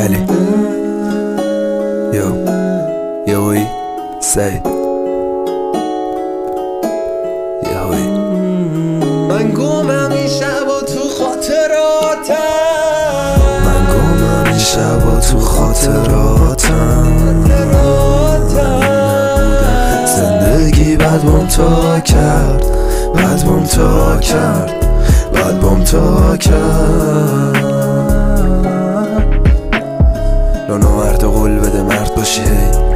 Ali. Yo, we say. من گمم این شبا تو خاطراتم، تو خاطراتم. زندگی بعد بام تا کرد، لونو مرد قول بده مرد باشی.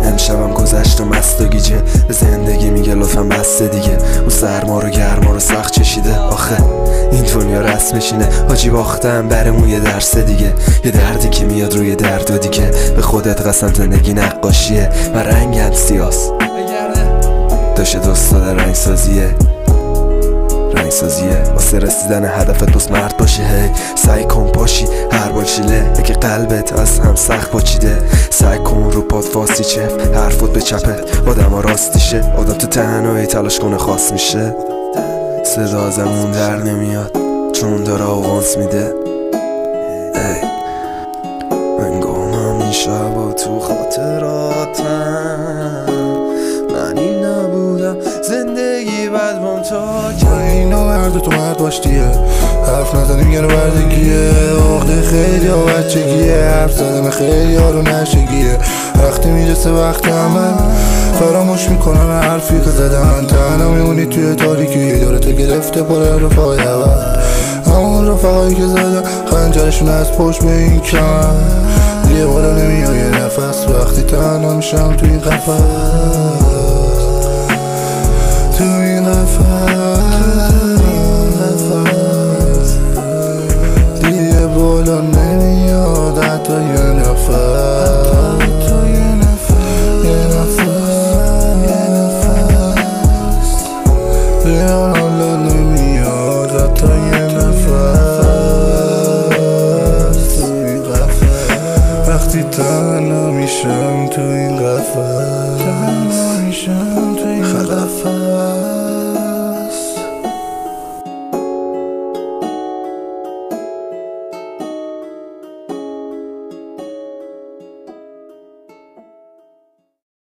امشبم گذشت و مست و گیجه، به زندگی میگه لطفم بسته دیگه. اون سرما رو گرما رو سخت چشیده، آخه این دنیا رسمشینه. حاجی باختم برمون یه درس دیگه، یه دردی که میاد روی درد و دیگه. به خودت قسم زندگی نقاشیه و رنگم سیاس داشته دوستا رنگ سازیه واسه رسیدن هدفت دوست مرد باشی. سعی کن پاشی هر بال شیله، اگه قلبت از هم سخت باچیده. سعی کن رو پاد فاسی چف، حرفت به چپت آدم ها راستیشه. آدم تو تنهایی تلاش کنه خاص میشه. صدا ازمون در نمیاد چون داره آوانس میده. من گمم این شبا تو خاطراتم. من این نبودم زندگی بعد بام تا اینا مرد تو مرد باش دیگه. حرف نزنیم یه بردگیه، عقده خیلی ها بچگیه. حرف زدن خیلی ها رو نشگیه. وقتی میرسه وقت عمل فراموش میکنن حرفی که زدن. تنها میمونی توی تاریکی، دورت گرفته پر رفاقی اول. همون رفاقایی که زدن خنجرشون از پشت به این کمر. یه بالا نمیای یه نفس وقتی تنها میشم توی این قفس. دیگه بالا نمیاد حتی یه نفس. بالا نمیاد حتی یه نفس. وقتی تنها میشم تو این قفس.